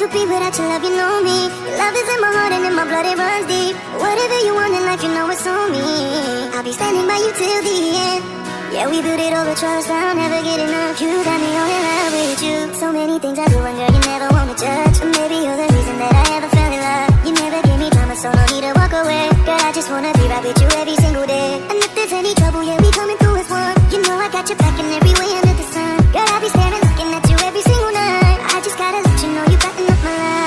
stupid, but I tell love, you know me. Love is in my heart and in my blood, it runs deep. Whatever you want in life, you know it's on me. I'll be standing by you till the end. Yeah, we built it over trust, I'll never get enough. You got me all in love with you. So many things I do and girl, you never want to judge. Maybe you're the reason that I ever fell in love. You never gave me drama, so no need to walk away. Girl, I just wanna be right with you every single day. And if there's any trouble, yeah, we coming through as one. You know I got your back in every way under the sun. Girl, I'll be staring, looking at you every single night. I just gotta let you know you brighten up my life.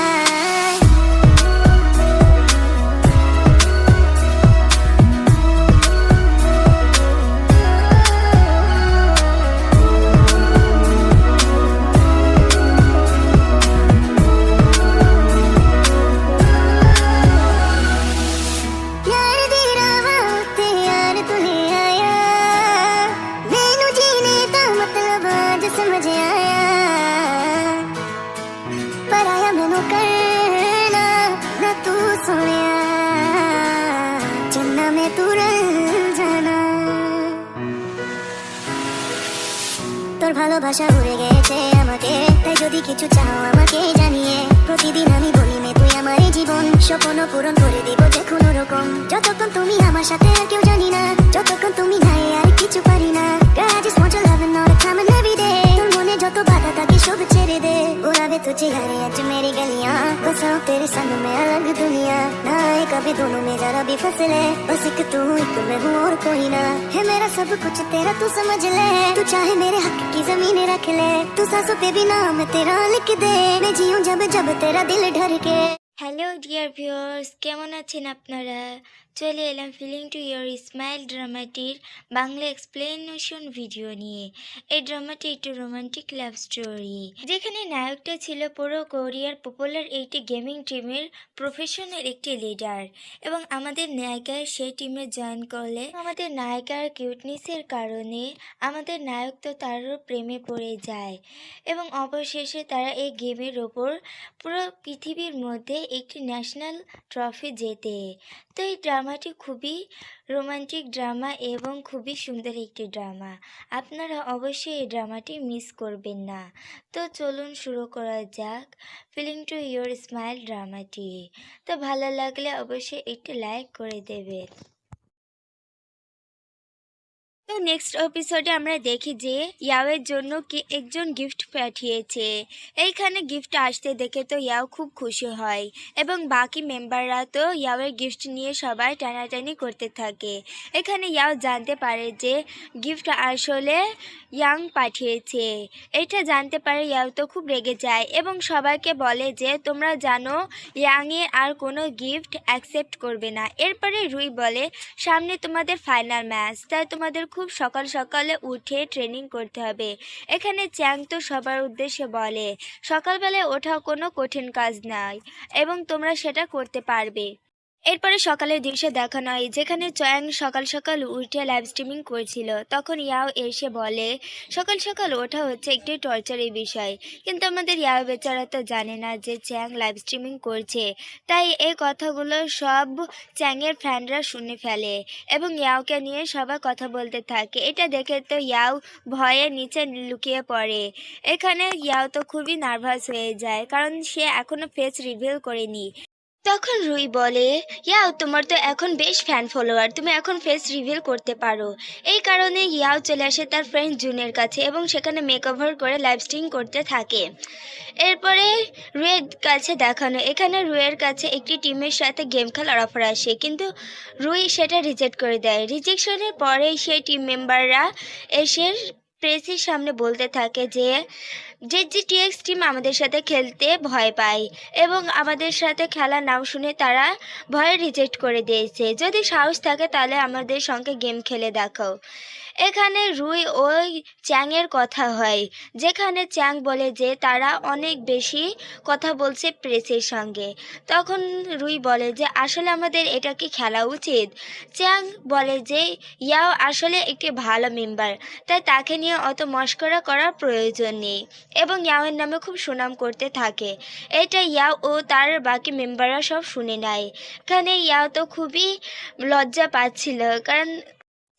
তোর ভালোবাসা উড়ে গেছে আমাকে, তাই যদি কিছু চাও আমাকে জানিয়ে। প্রতিদিন আমি বলি মে তুই আমার জীবন, স্বপ্ন পূরণ করে দিব যে কোনো রকম। যতক্ষণ তুমি আমার সাথে আর কেউ জানি না, যতক্ষণ তুমি নাই আর কিছু পারি না। Girl, I just want your love and all the time and every day. তোর মনে যত বাধা থাকে সব ছেড়ে দে। गुलाबे तुझे हरे आज मेरी गलियां, बसाऊं तेरे संग में अलग दुनिया। ना आए कभी दोनों में जरा भी फसले, बस एक तू एक मैं हूँ और कोई ना। है मेरा सब कुछ तेरा तू समझ ले, तू चाहे मेरे हक की जमीन रख ले। तू सांसों पे भी नाम तेरा लिख दे, मैं जीऊं जब जब तेरा दिल ढर के। হ্যালো ডিয়ার ভিউয়ার্স, কেমন আছেন আপনারা? চলে এলাম ফিলিং টু ইয়োর স্মাইল ড্রামাটির বাংলা এক্সপ্লেনেশন ভিডিও নিয়ে। এই ড্রামাটি একটি রোমান্টিক লাভ স্টোরি, যেখানে নায়কটা ছিল পুরো কোরিয়ার পপুলার একটি গেমিং টিমের প্রফেশনাল একটি লিডার, এবং আমাদের নায়িকা সেই টিমে জয়েন করলে আমাদের নায়িকার কিউটনেসের কারণে আমাদের নায়ক তো তারও প্রেমে পড়ে যায়, এবং অবশেষে তারা এই গেমের ওপর পুরো পৃথিবীর মধ্যে একটি ন্যাশনাল ট্রফি জেতে। তো এই ড্রামাটি খুবই রোমান্টিক ড্রামা এবং খুবই সুন্দর একটি ড্রামা। আপনারা অবশ্যই এই ড্রামাটি মিস করবেন না। তো চলুন শুরু করা যাক ফিলিং টু ইয়োর স্মাইল ড্রামাটি। তো ভালো লাগলে অবশ্যই একটি লাইক করে দেবেন। তো নেক্সট এপিসোডে আমরা দেখি যে ইয়াওয়ের জন্য কি একজন গিফট পাঠিয়েছে। এইখানে গিফট আসতে দেখে তো ইয়াও খুব খুশি হয়, এবং বাকি মেম্বাররা তো ইয়াওয়ের গিফট নিয়ে সবাই টানাটানি করতে থাকে। এখানে ইয়াও জানতে পারে যে গিফট আসলে ইয়াং পাঠিয়েছে। এটা জানতে পারে ইয়াও তো খুব রেগে যায়, এবং সবাইকে বলে যে তোমরা জানো ইয়াংয়ের আর কোনো গিফট অ্যাকসেপ্ট করবে না। এরপরে রুই বলে সামনে তোমাদের ফাইনাল ম্যাচ, তাই তোমাদের খুব সকাল সকালে উঠে ট্রেনিং করতে হবে। এখানে চ্যাং তো সবার উদ্দেশ্যে বলে সকালবেলায় ওঠা কোনো কঠিন কাজ নয়, এবং তোমরা সেটা করতে পারবে। এরপরে সকালের দৃশ্যে দেখানো হয় যেখানে চ্যাং সকাল সকাল উঠে লাইভ স্ট্রিমিং করছিল। তখন ইয়াও এসে বলে সকাল সকাল ওঠা হচ্ছে একটি টর্চারের বিষয়, কিন্তু আমাদের ইয়াও বেচারা তো জানে না যে চ্যাং লাইভ স্ট্রিমিং করছে। তাই এই কথাগুলো সব চ্যাংয়ের ফ্যানরা শুনে ফেলে, এবং ইয়াওকে নিয়ে সবাই কথা বলতে থাকে। এটা দেখে তো ইয়াও ভয়ে নিচে লুকিয়ে পড়ে। এখানে ইয়াও তো খুবই নার্ভাস হয়ে যায়, কারণ সে এখনো ফেস রিভিল করেনি। তখন রুই বলে ইয়াও তোমার তো এখন বেশ ফ্যান ফলোয়ার, তুমি এখন ফেস রিভিল করতে পারো। এই কারণে ইয়াও চলে আসে তার ফ্রেন্ড জুনের কাছে, এবং সেখানে মেকওভার করে লাইভ স্ট্রিম করতে থাকে। এরপরে রুয়ের কাছে দেখানো এখানে রুয়ের কাছে একটি টিমের সাথে গেম খেলার অফার আসে, কিন্তু রুই সেটা রিজেক্ট করে দেয়। রিজেকশনের পরেই সেই টিম মেম্বাররা এসে প্রেসের সামনে বলতে থাকে যে জিটিএক্স টিম আমাদের সাথে খেলতে ভয় পায়, এবং আমাদের সাথে খেলার নাম শুনে তারা ভয়ে রিজেক্ট করে দিয়েছে। যদি সাহস থাকে তাহলে আমাদের সঙ্গে গেম খেলে দেখাও। এখানে রুই ওই চ্যাংয়ের কথা হয়, যেখানে চ্যাং বলে যে তারা অনেক বেশি কথা বলছে প্রেসের সঙ্গে। তখন রুই বলে যে আসলে আমাদের এটা কি খেলা উচিত? চ্যাং বলে যে ইয়াও আসলে একটি ভালো মেম্বার, তাই তাকে নিয়ে অত মস্করা করার প্রয়োজন নেই, এবং ইয়াওয়ের নামে খুব সুনাম করতে থাকে। এটা ইয়াও ও তার বাকি মেম্বাররা সব শুনে নেয়। এখানে ইয়াও তো খুবই লজ্জা পাচ্ছিল, কারণ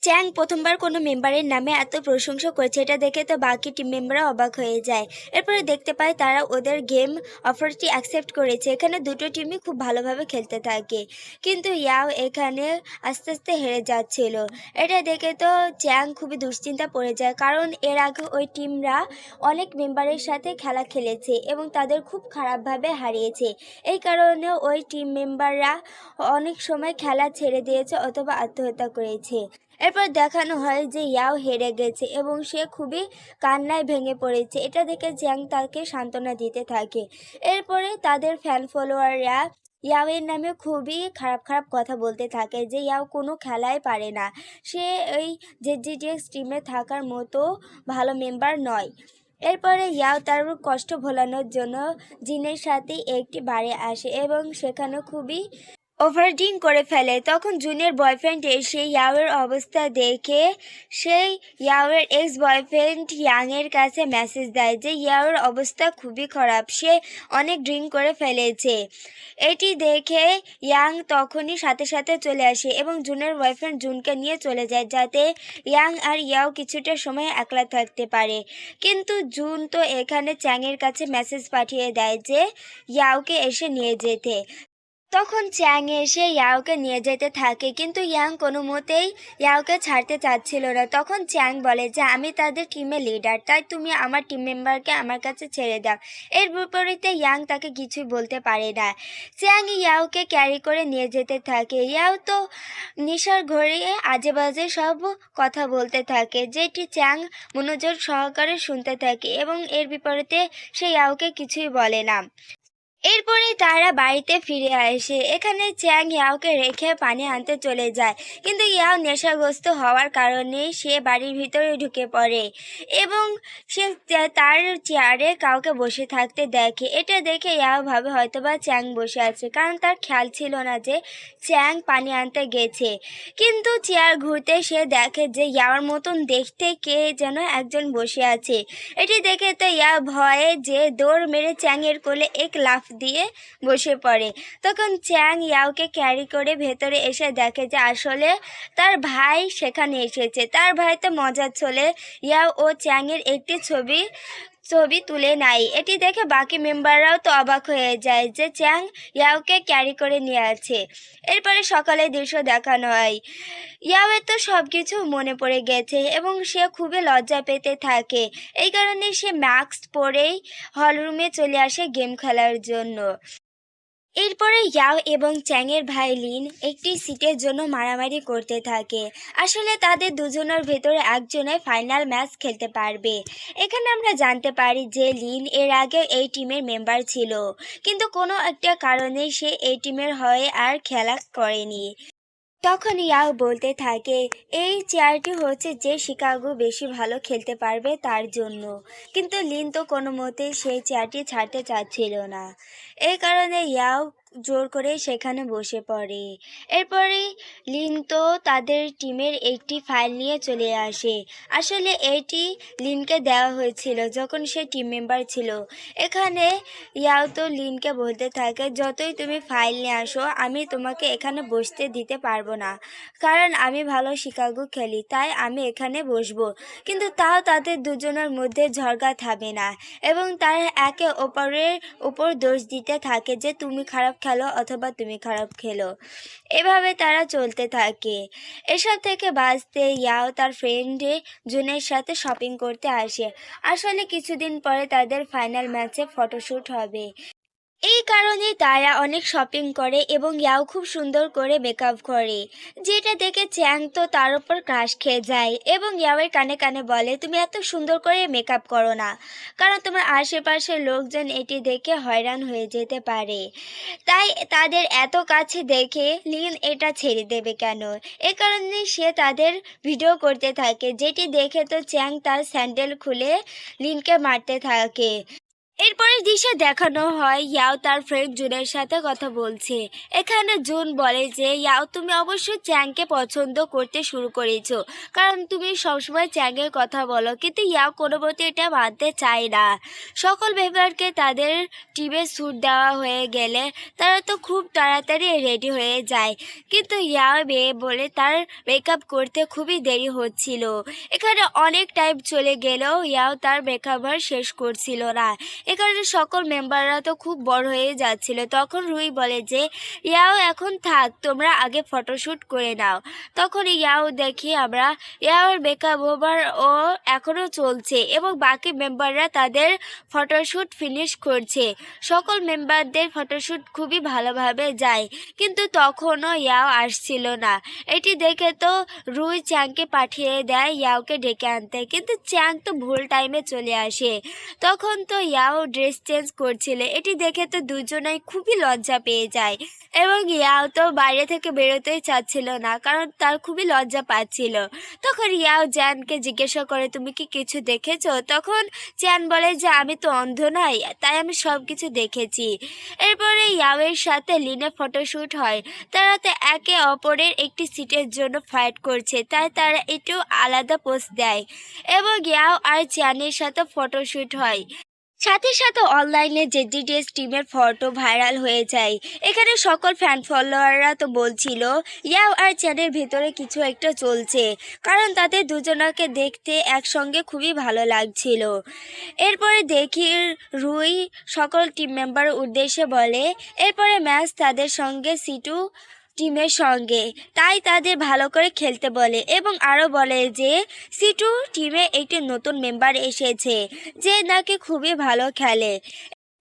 চ্যাং প্রথমবার কোনো মেম্বারের নামে এত প্রশংসা করছে, এটা দেখে তো বাকি টিম মেম্বাররা অবাক হয়ে যায়। এরপরে দেখতে পায় তারা ওদের গেম অফারটি অ্যাকসেপ্ট করেছে। এখানে দুটো টিমই খুব ভালোভাবে খেলতে থাকে, কিন্তু ইয়াও এখানে আস্তে আস্তে হেরে যাচ্ছিল। এটা দেখে তো চ্যাং খুবই দুশ্চিন্তা পড়ে যায়, কারণ এর আগে ওই টিমরা অনেক মেম্বারের সাথে খেলা খেলেছে এবং তাদের খুব খারাপভাবে হারিয়েছে। এই কারণে ওই টিম মেম্বাররা অনেক সময় খেলা ছেড়ে দিয়েছে অথবা আত্মহত্যা করেছে। এরপর দেখানো হয় যে ইয়াও হেরে গেছে এবং সে খুবই কান্নায় ভেঙে পড়েছে। এটা দেখে জ্যাং তাকে সান্ত্বনা দিতে থাকে। এরপরে তাদের ফ্যান ফলোয়াররা ইয়াওয়ের নামে খুবই খারাপ খারাপ কথা বলতে থাকে, যে ইয়াও কোনো খেলায় পারে না, সে এই জেজিডিএক্স টিমে থাকার মতো ভালো মেম্বার নয়। এরপরে ইয়াও তার কষ্ট ভোলানোর জন্য জিনের সাথে একটি বারে আসে এবং সেখানে খুবই ওভারডিং করে ফেলে। তখন জুনের বয়ফ্রেন্ড এসে ইয়াওয়ের অবস্থা দেখে সেই ইয়াওয়ের এক্স বয়ফ্রেন্ড ইয়াংয়ের কাছে মেসেজ দেয় যে ইয়াওয়ের অবস্থা খুবই খারাপ, সে অনেক ড্রিঙ্ক করে ফেলেছে। এটি দেখে ইয়াং তখনই সাথে সাথে চলে আসে এবং জুনের বয়ফ্রেন্ড জুনকে নিয়ে চলে যায়, যাতে ইয়াং আর ইয়াও কিছুটা সময় একলা থাকতে পারে। কিন্তু জুন তো এখানে চ্যাংয়ের কাছে মেসেজ পাঠিয়ে দেয় যে ইয়াওকে এসে নিয়ে যেতে। তখন চ্যাং এসে ইয়াওকে নিয়ে যেতে থাকে, কিন্তু ইয়াং কোনো মতেই ইয়াওকে ছাড়তে চাচ্ছিল না। তখন চ্যাং বলে যে আমি তাদের টিমের লিডার, তাই তুমি আমার টিম মেম্বারকে আমার কাছে ছেড়ে দাও। এর বিপরীতে ইয়াং তাকে কিছুই বলতে পারে না। চ্যাং ইয়াওকে ক্যারি করে নিয়ে যেতে থাকে। ইয়াও তো নেশার ঘরে আজে বাজে সব কথা বলতে থাকে, যেটি চ্যাং মনোযোগ সহকারে শুনতে থাকে এবং এর বিপরীতে সে ইয়াওকে কিছুই বলে না। এরপরে তারা বাড়িতে ফিরে আসে। এখানে চ্যাং ইয়াওকে রেখে পানি আনতে চলে যায়, কিন্তু ইয়াও নেশাগ্রস্ত হওয়ার কারণে সে বাড়ির ভিতরে ঢুকে পড়ে এবং সে তার চেয়ারে কাউকে বসে থাকতে দেখে। এটা দেখে ইয়াও ভাবে হয়তোবা চ্যাং বসে আছে, কারণ তার খেয়াল ছিল না যে চ্যাং পানি আনতে গেছে। কিন্তু চেয়ার ঘুরতে সে দেখে যে ইয়াওর মতন দেখতে কে যেন একজন বসে আছে। এটি দেখে তো ইয়া ভয়ে যে দৌড় মেরে চ্যাংয়ের কোলে এক লাফ দিয়ে বসে পড়ে। তখন চ্যাং ইয়াওকে ক্যারি করে ভেতরে এসে দেখে যে আসলে তার ভাই সেখানে এসেছে। তার ভাই তো মজার ছলে ইয়াও ও চ্যাংয়ের একটি ছবি তুলে নেয়। এটি দেখে বাকি মেম্বাররাও তো অবাক হয়ে যায় যে চ্যাং ইয়াওকে ক্যারি করে নিয়ে আছে। এরপরে সকালের দৃশ্য দেখানো হয়। ইয়াওয়ের তো সব কিছু মনে পড়ে গেছে এবং সে খুবই লজ্জা পেতে থাকে। এই কারণে সে মাস্ক পরেই হলরুমে চলে আসে গেম খেলার জন্য। এরপরে ইয়াও এবং চ্যাংয়ের ভাই লিন একটি সিটের জন্য মারামারি করতে থাকে। আসলে তাদের দুজনের ভেতরে একজনে ফাইনাল ম্যাচ খেলতে পারবে। এখানে আমরা জানতে পারি যে লিন এর আগে এই টিমের মেম্বার ছিল, কিন্তু কোনো একটা কারণে সে এই টিমের হয়ে আর খেলা করেনি। তখন ইয়াও বলতে থাকে এই চেয়ারটি হচ্ছে যে শিকাগো বেশি ভালো খেলতে পারবে তার জন্য, কিন্তু লিন তো কোনো মতেই সেই চেয়ারটি ছাড়তে চাচ্ছিল না। এই কারণে ইয়াও জোর করে সেখানে বসে পড়ে। এরপরে লিন তো তাদের টিমের একটি ফাইল নিয়ে চলে আসে। আসলে এটি লিনকে দেওয়া হয়েছিল যখন সে টিম মেম্বার ছিল। এখানে ইয়াও তো লিনকে বলতে থাকে যতই তুমি ফাইল নিয়ে আসো আমি তোমাকে এখানে বসতে দিতে পারবো না, কারণ আমি ভালো শিকাগো খেলি, তাই আমি এখানে বসবো। কিন্তু তাও তাদের দুজনের মধ্যে ঝগড়া থামে না এবং তারা একে অপরের উপর দোষ দিতে থাকে যে তুমি খারাপ খেলো অথবা তুমি খারাপ খেলো। এভাবে তারা চলতে থাকে। এসব থেকে বাঁচতে ইয়াও তার ফ্রেন্ডে জুনের সাথে শপিং করতে আসে। আসলে কিছুদিন পরে তাদের ফাইনাল ম্যাচে ফটোশ্যুট হবে। এই কারণে তারা অনেক শপিং করে এবং ইয়াও খুব সুন্দর করে মেকআপ করে, যেটা দেখে চ্যাং তো তার উপর ক্রাশ খেয়ে যায় এবং ইয়াওয়ের কানে কানে বলে তুমি এত সুন্দর করে মেকআপ করো না, কারণ তোমার আশেপাশের লোকজন এটি দেখে হয়রান হয়ে যেতে পারে। তাই তাদের এত কাছে দেখে লিন এটা ছেড়ে দেবে কেন, এ কারণে সে তাদের ভিডিও করতে থাকে, যেটি দেখে তো চ্যাং তার স্যান্ডেল খুলে লিনকে মারতে থাকে। এরপরের দৃশ্যে দেখানো হয় ইয়াও তার ফ্রেন্ড জুনের সাথে কথা বলছে। এখানে জুন বলে যে ইয়াও তুমি অবশ্যই চ্যাংকে পছন্দ করতে শুরু করেছো, কারণ তুমি সবসময় চ্যাংয়ের কথা বলো। কিন্তু ইয়াও কোনোমতে এটা মানতে চায় না। সকল মেম্বারকে তাদের টিমে স্যুট দেওয়া হয়ে গেলে তারা তো খুব তাড়াতাড়ি রেডি হয়ে যায়, কিন্তু ইয়াও মেয়ে বলে তার মেকআপ করতে খুবই দেরি হচ্ছিল। এখানে অনেক টাইম চলে গেলেও ইয়াও তার মেকআপ আর শেষ করছিল না। এ কারণে সকল মেম্বাররা তো খুব বড় হয়ে যাচ্ছিল। তখন রুই বলে যে ইয়াও এখন থাক, তোমরা আগে ফটোশ্যুট করে নাও। তখন ইয়াও দেখি আমরা ইয়াওর মেকআপ ওভার ও এখনও চলছে এবং বাকি মেম্বাররা তাদের ফটোশ্যুট ফিনিশ করছে। সকল মেম্বারদের ফটোশ্যুট খুবই ভালোভাবে যায়, কিন্তু তখনও ইয়াও আসছিল না। এটি দেখে তো রুই চ্যাংকে পাঠিয়ে দেয় ইয়াওকে ডেকে আনতে, কিন্তু চ্যাং তো ভুল টাইমে চলে আসে। তখন তো ইয়াও ড্রেস চেঞ্জ করছিল। এটি দেখে তো দুজনেই খুবই লজ্জা পেয়ে যায় এবং ইয়াও তো বাইরে থেকে বেরোতেই চাচ্ছিল না, কারণ তার খুবই লজ্জা পাচ্ছিল। তখন ইয়াও চ্যানকে জিজ্ঞাসা করে তুমি কি কিছু দেখেছো? তখন চ্যান বলে যে আমি তো অন্ধ নই, তাই আমি সব কিছু দেখেছি। এরপরে ইয়াওয়ের সাথে লিনে ফটোশ্যুট হয়। তারা তো একে অপরের একটি সিটের জন্য ফাইট করছে, তাই তারা একটু আলাদা পোজ দেয় এবং ইয়াও আর চ্যানের সাথে ফটোশ্যুট হয়। সাথে সাথে অনলাইনে জেজিডিএস টিমের ফটো ভাইরাল হয়ে যায়। এখানে সকল ফ্যান ফলোয়াররা তো বলছিল ইয়াও আর চ্যানের ভিতরে কিছু একটা চলছে, কারণ তাদের দুজনাকে দেখতে একসঙ্গে খুবই ভালো লাগছিল। এরপরে দেখি রুই সকল টিম মেম্বারের উদ্দেশ্যে বলে এরপরে ম্যাচ তাদের সঙ্গে সিটু টিমের সঙ্গে, তাই তাদের ভালো করে খেলতে বলে এবং আরও বলে যে সিটু টিমে একটি নতুন মেম্বার এসেছে যে নাকি খুবই ভালো খেলে।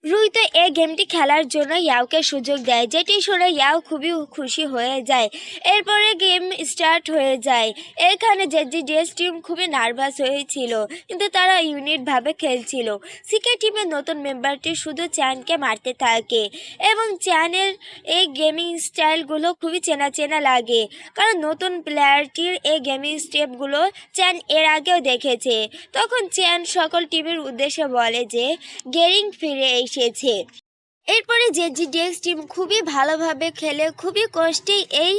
রুই তো এই গেমটি খেলার জন্য ইয়াওকে সুযোগ দেয়, যেটি শুনে ইয়াও খুবই খুশি হয়ে যায়। এরপরে গেম স্টার্ট হয়ে যায়। এখানে জেজিডিএস টিম খুবই নার্ভাস হয়েছিল, কিন্তু তারা ইউনিটভাবে খেলছিল। সিকে টিমের নতুন মেম্বারটি শুধু চ্যানকে মারতে থাকে এবং চ্যানের এই গেমিং স্টাইলগুলো খুবই চেনা চেনা লাগে, কারণ নতুন প্লেয়ারটির এই গেমিং স্টেপগুলো চ্যান এর আগেও দেখেছে। তখন চ্যান সকল টিমের উদ্দেশ্যে বলে যে গেরিং ফিরে এসেছে। এরপরে জেজিডিএক্স টিম খুবই ভালোভাবে খেলে খুবই কষ্টেই এই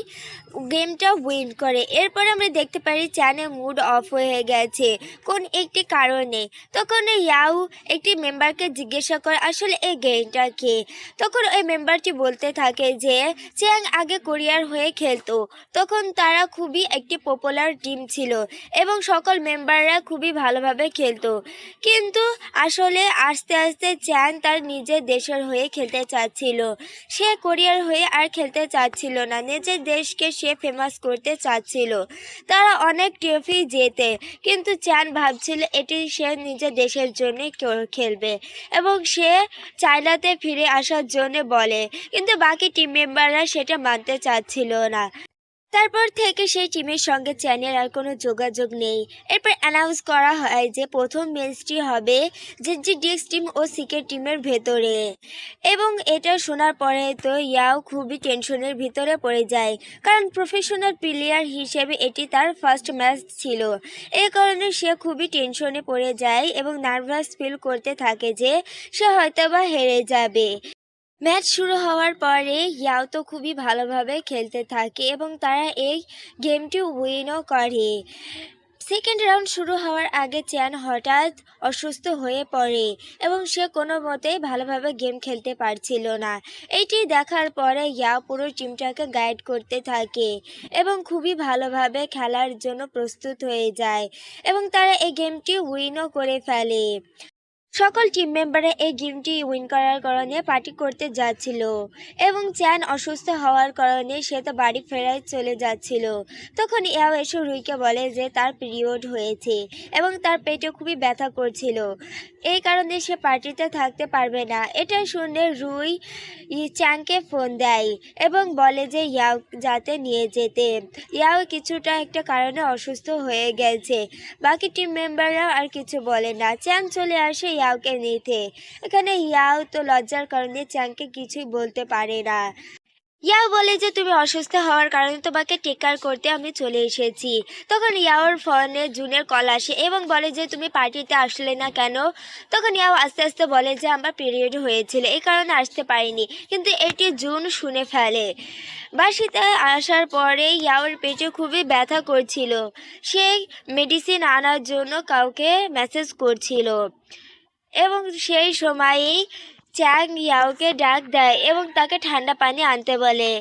গেমটা উইন করে। এরপরে আমরা দেখতে পারি চ্যানের মুড অফ হয়ে গেছে কোন একটি কারণে। তখন ইয়াও একটি মেম্বারকে জিজ্ঞাসা করে আসলে এই গেমটা কে। তখন ওই মেম্বারটি বলতে থাকে যে চ্যাং আগে কোরিয়ার হয়ে খেলতো, তখন তারা খুবই একটি পপুলার টিম ছিল এবং সকল মেম্বাররা খুবই ভালোভাবে খেলতো, কিন্তু আসলে আস্তে আস্তে চ্যাং তার নিজের দেশের হয়ে খেলতে চাচ্ছিল। সে কোরিয়ার হয়ে আর খেলতে চাচ্ছিল না, নিজের দেশকে সে ফেমাস করতে চাচ্ছিল। তারা অনেক ট্রফি জেতে, কিন্তু চ্যান ভাবছিল এটি সে নিজের দেশের জন্য খেলবে এবং সে চায়নাতে ফিরে আসার জন্য বলে, কিন্তু বাকি টিম মেম্বাররা সেটা মানতে চাচ্ছিল না। তারপর থেকে সেই টিমের সঙ্গে চ্যানের আর কোনো যোগাযোগ নেই। এরপর অ্যানাউন্স করা হয় যে প্রথম ম্যাচটি হবে জেজিডিএক্স টিম ও সিকে টিমের ভেতরে, এবং এটা শোনার পরে তো ইয়াও খুবই টেনশনের ভিতরে পড়ে যায়, কারণ প্রফেশনাল প্লেয়ার হিসেবে এটি তার ফার্স্ট ম্যাচ ছিল। এই কারণে সে খুবই টেনশনে পড়ে যায় এবং নার্ভাস ফিল করতে থাকে যে সে হয়তোবা হেরে যাবে। ম্যাচ শুরু হওয়ার পরে ইয়াও তো খুবই ভালোভাবে খেলতে থাকে এবং তারা এই গেমটি উইনও করে। সেকেন্ড রাউন্ড শুরু হওয়ার আগে চ্যান হঠাৎ অসুস্থ হয়ে পড়ে এবং সে কোনো মতেই ভালোভাবে গেম খেলতে পারছিল না। এইটি দেখার পরে ইয়াও পুরো টিমটাকে গাইড করতে থাকে এবং খুবই ভালোভাবে খেলার জন্য প্রস্তুত হয়ে যায় এবং তারা এই গেমটি উইনও করে ফেলে। সকল টিম মেম্বাররা এই গেমটি উইন করার কারণে পার্টি করতে যাচ্ছিল এবং চ্যান অসুস্থ হওয়ার কারণে সে তো বাড়ি ফেরায় চলে যাচ্ছিল। তখন ইয়াও এসে রুইকে বলে যে তার পিরিয়ড হয়েছে এবং তার পেটে খুবই ব্যথা করছিল, এই কারণে সে পার্টিতে থাকতে পারবে না। এটা শুনে রুই চ্যাংকে ফোন দেয় এবং বলে যে ইয়াও যাতে নিয়ে যেতে। ইয়াও কিছুটা একটা কারণে অসুস্থ হয়ে গেছে। বাকি টিম মেম্বাররা আর কিছু বলে না। চ্যাং চলে আসে ইয়াওকে নিতে। এখানে ইয়াও তো লজ্জার কারণে চ্যাংকে কিছুই বলতে পারে না। ইয়াও বলে যে তুমি অসুস্থ হওয়ার কারণে তোমাকে টেক কেয়ার করতে আমি চলে এসেছি। তখন ইয়াওর ফোনে জুনের কল আসে এবং বলে যে তুমি পার্টিতে আসলে না কেন। তখন ইয়াও আস্তে আস্তে বলে যে আমার পিরিয়ড হয়েছিল এই কারণে আসতে পারিনি, কিন্তু এটি জুন শুনে ফেলে। বাসিতে আসার পরে ইয়াওর পেটে খুবই ব্যথা করছিল, সে মেডিসিন আনার জন্য কাউকে মেসেজ করছিল এবং সেই সময়ই চ্যাং ইয়াওকে ডাক দেয় এবং তাকে ঠান্ডা পানি আনতে বলে।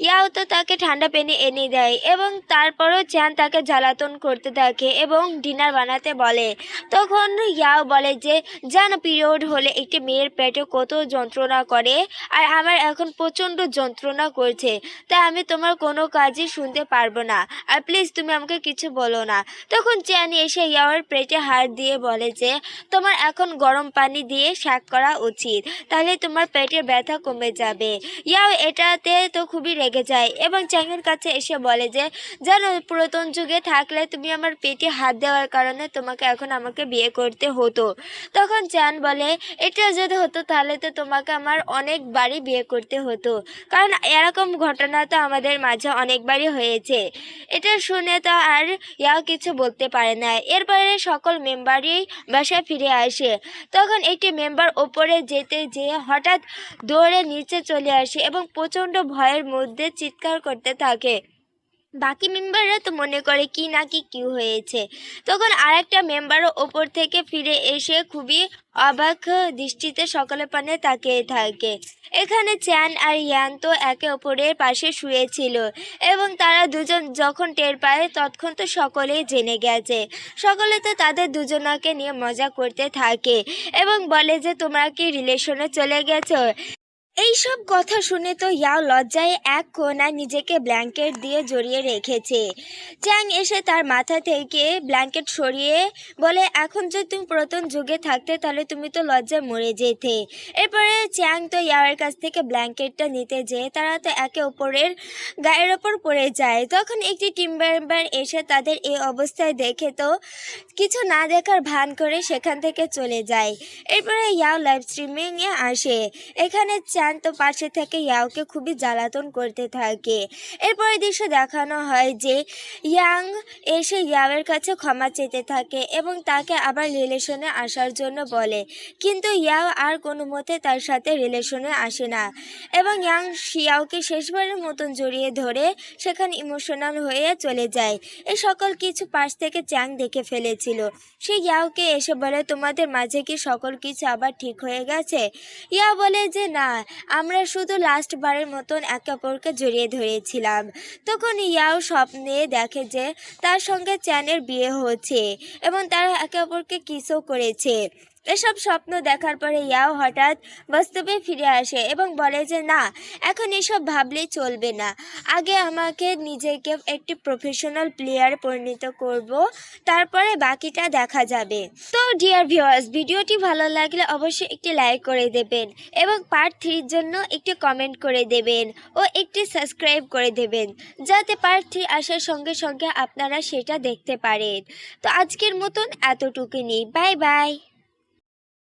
ইয়াও তো তাকে ঠান্ডা পানি এনে দেয় এবং তারপরও চ্যান তাকে জ্বালাতন করতে থাকে এবং ডিনার বানাতে বলে। তখন ইয়াও বলে যে জানো পিরিয়ড হলে একটি মেয়ের পেটে কত যন্ত্রণা করে, আর আমার এখন প্রচণ্ড যন্ত্রণা করছে, তাই আমি তোমার কোনো কাজই শুনতে পারবো না, আর প্লিজ তুমি আমাকে কিছু বলো না। তখন চ্যান এসে ইয়াওর পেটে হাত দিয়ে বলে যে তোমার এখন গরম পানি দিয়ে শাক করা উচিত, তাহলে তোমার পেটের ব্যথা কমে যাবে। ইয়াও এটাতে তো খুবই রেগে যায় এবং চ্যাংয়ের কাছে এসে বলে যে জানো পুরাতন যুগে থাকলে তুমি আমার পেটে হাত দেওয়ার কারণে তোমাকে এখন আমাকে বিয়ে করতে হতো। তখন চ্যান বলে এটা যদি হতো তাহলে তো তোমাকে আমার অনেকবারই বিয়ে করতে হতো, কারণ এরকম ঘটনা তো আমাদের মাঝে অনেকবারই হয়েছে। এটা শুনে তো আর ইয়াও কিছু বলতে পারে না। এরপরে সকল মেম্বারই বাসায় ফিরে আসে। তখন একটি মেম্বার ওপরে যেতে যেয়ে হঠাৎ দৌড়ে নিচে চলে আসে এবং প্রচণ্ড ভয়ের মধ্যে চিৎকার করতে থাকে। বাকি মেম্বাররা তো মনে করে কি না কি হয়েছে। তখন আরেকটা মেম্বারও ওপর থেকে ফিরে এসে খুবই অবাক দৃষ্টিতে সকলের পানে তাকিয়ে থাকে। এখানে চ্যান আর ইয়ান তো একে অপরের পাশে শুয়েছিল এবং তারা দুজন যখন টের পায় তখন তো সকলেই জেনে গেছে। সকলে তো তাদের দুজনাকে নিয়ে মজা করতে থাকে এবং বলে যে তোমরা কি রিলেশনে চলে গেছো। এইসব কথা শুনে তো ইয়াও লজ্জায় এক কোণায় নিজেকে ব্ল্যাঙ্কেট দিয়ে জড়িয়ে রেখেছে। চ্যাং এসে তার মাথা থেকে ব্ল্যাঙ্কেট সরিয়ে বলে এখন যদি তুমি পুরাতন যুগে থাকতে তাহলে তুমি তো লজ্জায় মরে যেতে। এরপরে চ্যাং তো ইয়াওয়ের কাছ থেকে ব্ল্যাঙ্কেটটা নিতে যেয়ে তারা তো একে অপরের গায়ের ওপর পড়ে যায়। তখন একটি টিম মেম্বার এসে তাদের এই অবস্থায় দেখে তো কিছু না দেখার ভান করে সেখান থেকে চলে যায়। এরপরে ইয়াও লাইভ স্ট্রিমিংয়ে আসে। এখানে চ্যান তো পাশে থেকে ইয়াওকে খুবই জ্বালাতন করতে থাকে। এরপরে দৃশ্য দেখানো হয় যে ইয়াং এসে ইয়াওয়ের কাছে ক্ষমা চেতে থাকে এবং তাকে আবার রিলেশনে আসার জন্য বলে, কিন্তু ইয়াও আর কোনো মতে তার সাথে রিলেশনে আসে না এবং ইয়াং ইয়াওকে শেষবারের মতন জড়িয়ে ধরে সেখানে ইমোশনাল হয়ে চলে যায়। এই সকল কিছু পাশ থেকে চ্যাং দেখে ফেলেছিল। সে ইয়াওকে এসে বলে তোমাদের মাঝে কি সকল কিছু আবার ঠিক হয়ে গেছে? ইয়া বলে যে না, আমরা শুধু লাস্ট বারের মতন একে অপরকে জড়িয়ে ধরেছিলাম। তখন ইয়াও স্বপ্নে দেখে যে তার সঙ্গে চ্যানের বিয়ে হচ্ছে এবং তারা একে অপরকে কিসও করেছে। এসব স্বপ্ন দেখার পরে ইয়াও হঠাৎ বাস্তবে ফিরে আসে এবং বলে যে না, এখন এসব ভাবলেই চলবে না, আগে আমাকে নিজেকে একটি প্রফেশনাল প্লেয়ার পরিণত করব, তারপরে বাকিটা দেখা যাবে। তো ডিয়ার ভিউয়ার্স, ভিডিওটি ভালো লাগলে অবশ্যই একটি লাইক করে দেবেন এবং পার্ট 3 জন্য একটি কমেন্ট করে দেবেন ও একটি সাবস্ক্রাইব করে দেবেন, যাতে পার্ট 3 আসার সঙ্গে সঙ্গে আপনারা সেটা দেখতে পারেন। তো আজকের মতন এতটুকুনি, বাই বাই।